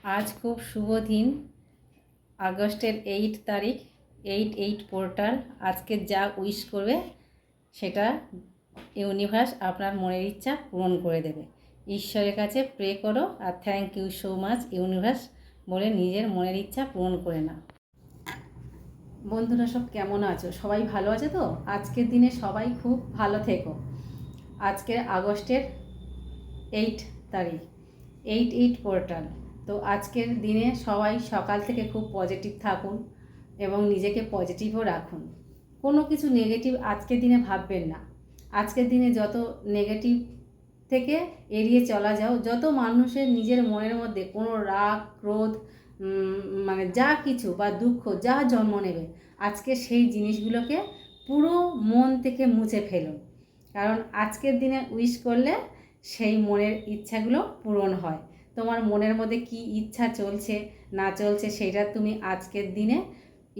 আজ খুব শুভ দিন, আগস্টের 8 তারিখ। 8 পোর্টাল আজকে যা উইশ করবে সেটা ইউনিভার্স আপনার মনের ইচ্ছা পূরণ করে দেবে। ঈশ্বরের কাছে প্রে করো আর thank you so much universe বলে নিজের মনের ইচ্ছা পূরণ করে নাও। বন্ধুরা সব কেমন আছো? সবাই ভালো আছে তো? আজকের দিনে সবাই খুব ভালো থেকো। আজকের আগস্টের 8 তারিখ, 8 পোর্টাল। তো আজকের দিনে সবাই সকাল থেকে খুব পজিটিভ থাকুন এবং নিজেকে পজিটিভও রাখুন। কোনো কিছু নেগেটিভ আজকের দিনে ভাববেন না। আজকের দিনে যত নেগেটিভ থেকে এড়িয়ে চলা যাও। যত মানুষের নিজের মনের মধ্যে কোনো রাগ ক্রোধ মানে যা কিছু বা দুঃখ যা জন্ম নেবে, আজকে সেই জিনিসগুলোকে পুরো মন থেকে মুছে ফেলুন। কারণ আজকের দিনে উইশ করলে সেই মনের ইচ্ছাগুলো পূরণ হয়। তোমার মনের মধ্যে কি ইচ্ছা চলছে না চলছে সেটা তুমি আজকের দিনে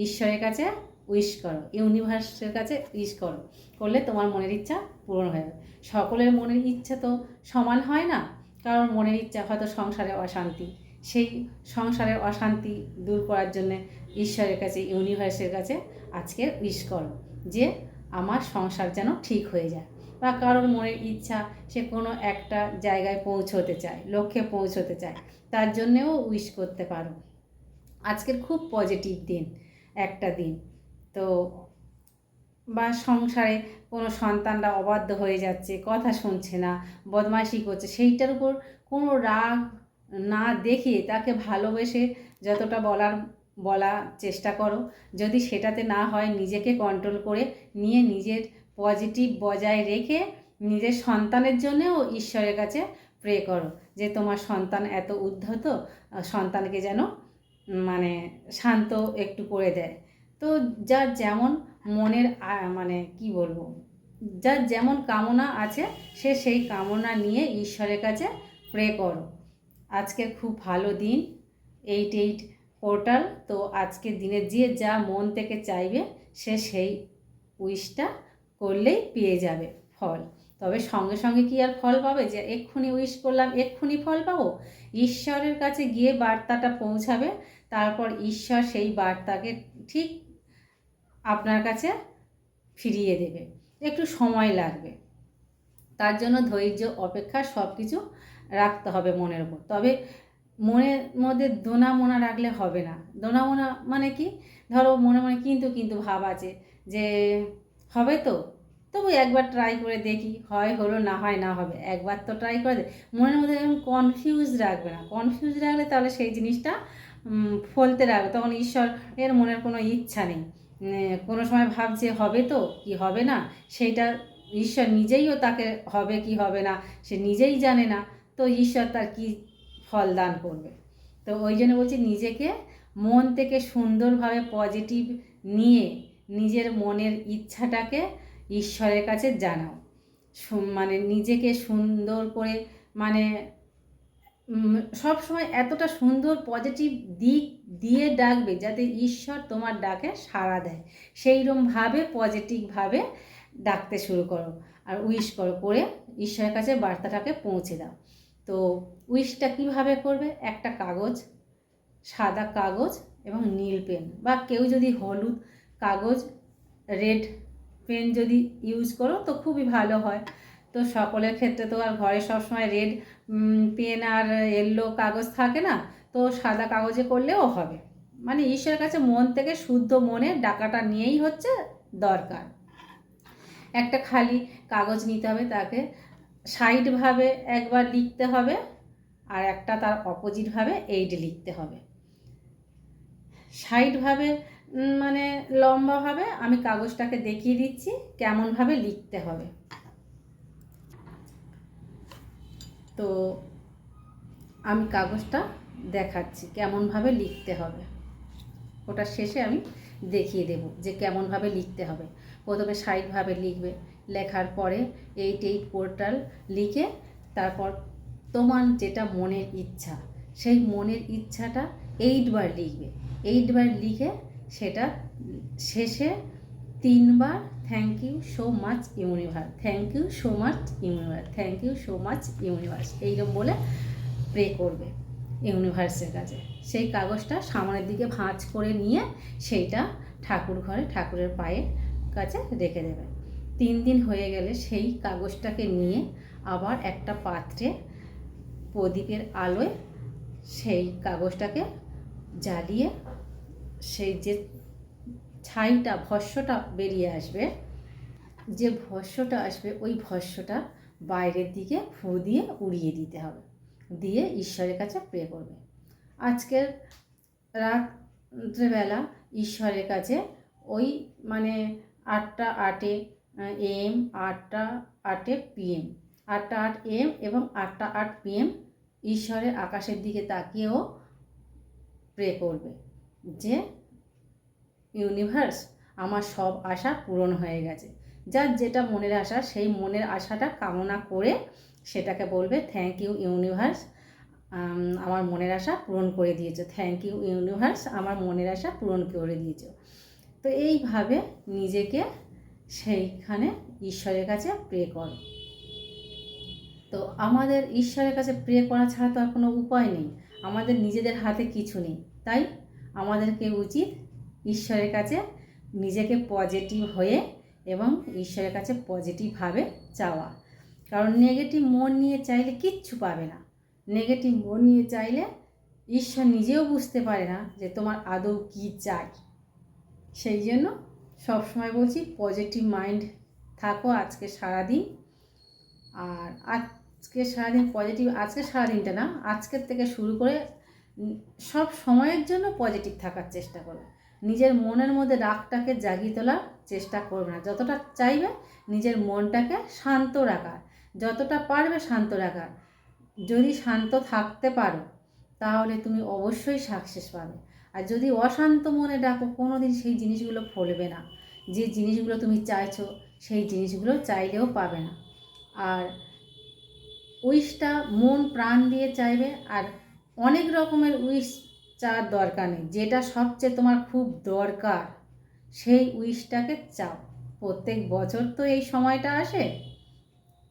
ঈশ্বরের কাছে উইশ করো, ইউনিভার্সের কাছে উইশ করো। করলে তোমার মনের ইচ্ছা পূরণ হবে। সকলের মনের ইচ্ছা তো সমান হয় না। কারণ মনের ইচ্ছা হয়তো সংসারে অশান্তি, সেই সংসারের অশান্তি দূর করার জন্যে ঈশ্বরের কাছে ইউনিভার্সের কাছে আজকে উইশ করো যে আমার সংসার যেন ঠিক হয়ে যায়। বা কারোর মনের ইচ্ছা সে কোনো একটা জায়গায় পৌঁছতে চায়, লক্ষ্যে পৌঁছতে চায়, তার জন্যেও উইশ করতে পারো। আজকের খুব পজিটিভ দিন, একটা দিন। তো বা সংসারে কোনো সন্তানরা অবাধ্য হয়ে যাচ্ছে, কথা শুনছে না, বদমাইশি করছে, সেইটার উপর কোনো রাগ না দেখিয়ে তাকে ভালোবেসে যতটা বলার চেষ্টা করো। যদি সেটাতে না হয় নিজেকে কন্ট্রোল করে নিয়ে নিজের পজিটিভ বজায় রেখে নিজের সন্তানের জন্যেও ঈশ্বরের কাছে প্রে করো যে তোমার সন্তান এত উদ্ধত, সন্তানকে যেন মানে শান্ত একটু করে দেয়। তো যার যেমন মনের মানে কি বলবো, যার যেমন কামনা আছে সে সেই কামনা নিয়ে ঈশ্বরের কাছে প্রে করো। আজকের খুব ভালো দিন, 8 পোর্টাল। তো আজকের দিনে যে যা মন থেকে চাইবে সে সেই উইশটা করলেই পেয়ে যাবে ফল। তবে সঙ্গে সঙ্গে কি আর ফল পাবে যে এক্ষুনি উইশ করলাম এক্ষুনি ফল পাবো? ঈশ্বরের কাছে গিয়ে বার্তাটা পৌঁছাবে, তারপর ঈশ্বর সেই বার্তাকে ঠিক আপনার কাছে ফিরিয়ে দেবে। একটু সময় লাগবে, তার জন্য ধৈর্য অপেক্ষা সব কিছু রাখতে হবে মনের উপর। তবে মনের মধ্যে দোনা মোনা রাখলে হবে না। দোনা মোনা মানে কি, ধরো মনে মনে কিন্তু কিন্তু ভাব আছে যে হবে তো, তবু একবার ট্রাই করে দেখি, হয় হলো না হয় না হবে, একবার তো ট্রাই করে দে। মনের মধ্যে এরকম কনফিউজ রাখবে না। কনফিউজ রাখলে তাহলে সেই জিনিসটা ফলতে রাখবে, তখন ঈশ্বরের মনের কোনো ইচ্ছা নেই। কোনো সময় ভাবছে হবে তো কি হবে না, সেইটা ঈশ্বর নিজেইও তাকে হবে কি হবে না সে নিজেই জানে না, তো ঈশ্বর তার কি ফল দান করবে? তো ওই জন্য বলছি নিজেকে মন থেকে সুন্দরভাবে পজিটিভ নিয়ে নিজের মনের ইচ্ছাটাকে ঈশ্বরের কাছে জানাও। মানে নিজেকে সুন্দর করে মানে সব সময় এতটা সুন্দর পজিটিভ দিক দিয়ে ডাকবে যাতে ঈশ্বর তোমার ডাকে সাড়া দেয়। সেইরকমভাবে পজিটিভভাবে ডাকতে শুরু করো আর উইশ করো, করে ঈশ্বরের কাছে বার্তাটাকে পৌঁছে দাও। তো উইশটা কীভাবে করবে? একটা কাগজ, সাদা কাগজ এবং নীল পেন, বা কেউ যদি হলুদ কাগজ রেড পেন যদি ইউজ করো তো খুবই ভালো হয়। তো সকলের ক্ষেত্রে তো আর ঘরে সবসময় রেড পেন আর ইয়েলো কাগজ থাকে না, তো সাদা কাগজে করলেও হবে। মানে ঈশ্বরের কাছে মন থেকে শুদ্ধ মনে ডাকাটা নিয়েই হচ্ছে দরকার। একটা খালি কাগজ নিতে হবে, তাকে সাইডভাবে একবার লিখতে হবে আর একটা তার অপোজিটভাবে 8 লিখতে হবে। সাইডভাবে মানে লম্বাভাবে আমি কাগজটাকে দেখিয়ে দিচ্ছি কেমনভাবে লিখতে হবে। তো আমি কাগজটা দেখাচ্ছি কেমনভাবে লিখতে হবে, ওটা শেষে আমি দেখিয়ে দেব যে কেমনভাবে লিখতে হবে। প্রথমে সাইডভাবে লিখবে, লেখার পরে 8 পোর্টাল লিখে তারপর তোমার যেটা মনের ইচ্ছা সেই মনের ইচ্ছাটা 8 বার লিখবে। 8 বার লিখে সেটা শেষে 3 বার thank you so much universe, thank you so much universe, thank you so much universe এইরকম বলে প্রে করবে। ইউনিভার্সের কাছে। সেই কাগজটা সামনের দিকে ভাঁজ করে নিয়ে সেইটা ঠাকুর ঘরে ঠাকুরের পায়ের কাছে রেখে দেবে। 3 দিন হয়ে গেলে সেই কাগজটাকে নিয়ে আবার একটা পাত্রে প্রদীপের আলোয় সেই কাগজটাকে জ্বালিয়ে সেই যে ছাইটা ভস্মটা বেরিয়ে আসবে, যে ভস্মটা আসবে ওই ভস্মটা বাইরের দিকে ফু দিয়ে উড়িয়ে দিতে হবে, দিয়ে ঈশ্বরের কাছে প্রে করবে। আজকের রাত্রেবেলা ঈশ্বরের কাছে ওই মানে 8টা 8 AM 8টা 8 PM 8টা 8 AM এবং 8টা 8 PM ঈশ্বরের আকাশের দিকে তাকিয়েও প্রে করবে যে ইউনিভার্স, আমার সব আশা পূরণ হয়ে গেছে। যার যেটা মনের আশা সেই মনের আশাটা কামনা করে সেটাকে বলবে থ্যাংক ইউ ইউনিভার্স, আমার মনের আশা পূরণ করে দিয়েছো। থ্যাংক ইউ ইউনিভার্স, আমার মনের আশা পূরণ করে দিয়েছো। তো এইভাবে নিজেকে সেইখানে ঈশ্বরের কাছে প্রে করো। তো আমাদের ঈশ্বরের কাছে প্রে করা ছাড়া তো আর কোনো উপায় নেই, আমাদের নিজেদের হাতে কিছু নেই। তাই আমাদেরকে উচিত ঈশ্বরের কাছে নিজেকে পজিটিভ হয়ে এবং ঈশ্বরের কাছে পজিটিভভাবে চাওয়া। কারণ নেগেটিভ মন নিয়ে চাইলে কিচ্ছু পাবে না। নেগেটিভ মন নিয়ে চাইলে ঈশ্বর নিজেও বুঝতে পারে না যে তোমার আদৌ কী চাই। সেই জন্য সবসময় বলছি পজিটিভ মাইন্ড থাকো আজকে সারাদিন। আর আজকে সারাদিন পজিটিভ, আজকে সারাদিনটা না, আজকের থেকে শুরু করে সব সময়ের জন্য পজিটিভ থাকার চেষ্টা করবে। নিজের মনের মধ্যে রাগটাকে জাগিয়ে তোলার চেষ্টা করবে না। যতটা চাইবে নিজের মনটাকে শান্ত রাখার, যতটা পারবে শান্ত রাখার। যদি শান্ত থাকতে পারো তাহলে তুমি অবশ্যই সাকসেস পাবে। আর যদি অশান্ত মনে ডাকো কোনো দিন সেই জিনিসগুলো ফলবে না। যে জিনিসগুলো তুমি চাইছো সেই জিনিসগুলো চাইলেও পাবে না। আর উইশটা মন প্রাণ দিয়ে চাইবে। আর অনেক রকমের উইশ চাওয়ার দরকার নেই, যেটা সবচেয়ে তোমার খুব দরকার সেই উইশটাকে চাও। প্রত্যেক বছর তো এই সময়টা আসে,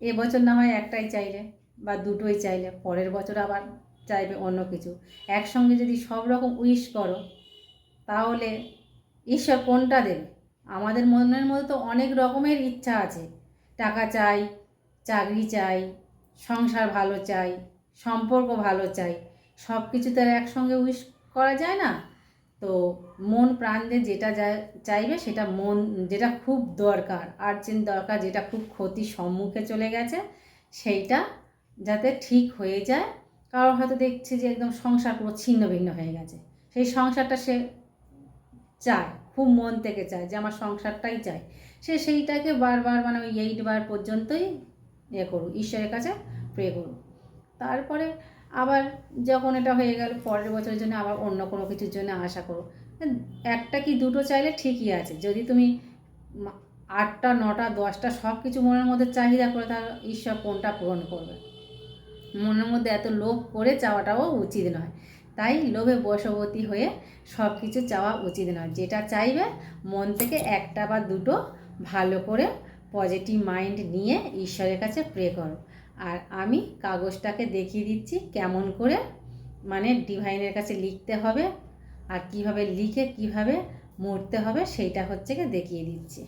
এবছর না হয় একটাই চাইলে বা দুটোই চাইলে, পরের বছর আবার চাইবে অন্য কিছু। একসঙ্গে যদি সব রকম উইশ করো তাহলে ঈশ্বর কোনটা দেবে? আমাদের মনের মধ্যে তো অনেক রকমের ইচ্ছা আছে। টাকা চাই, চাকরি চাই, সংসার ভালো চাই, সম্পর্ক ভালো চাই, সব কিছু তো আর একসঙ্গে উইশ করা যায় না। তো মন প্রাণ দিয়ে যেটা চাইবে সেটা মন, যেটা খুব দরকার, আর্জেন্ট দরকার, যেটা খুব ক্ষতির সম্মুখে চলে গেছে সেইটা যাতে ঠিক হয়ে যায়। কারোর হয়তো দেখছে যে একদম সংসার পুরো ছিন্ন ভিন্ন হয়ে গেছে, সেই সংসারটা সে চায়, খুব মন থেকে চায় যে আমার সংসারটাই চাই। সে সেইটাকে বারবার মানে ওই 8 বার পর্যন্তই করুক, ঈশ্বরের কাছে প্রে করুক। তারপরে আবার যখন এটা হয়ে গেল পরের বছরের জন্য আবার অন্য কোনো কিছুর জন্য আশা করো। একটা কি দুটো চাইলে ঠিকই আছে। যদি তুমি 8টা 9টা 10টা সব কিছু মনের মধ্যে চাহিদা করে তাহলে ঈশ্বর কোনটা পূরণ করবে? মনের মধ্যে এত লোভ করে চাওয়াটাও উচিত নয়। তাই লোভে বশবর্তী হয়ে সব কিছু চাওয়া উচিত নয়। যেটা চাইবে মন থেকে একটা বা দুটো ভালো করে পজিটিভ মাইন্ড নিয়ে ঈশ্বরের কাছে প্রে করো। আর আমি কাগজটাকে দেখিয়ে দিচ্ছি কেমন করে মানে ডিভাইনের কাছে লিখতে হবে আর কিভাবে লিখে কিভাবে মরতে হবে সেইটা হচ্ছে দেখিয়ে দিচ্ছি।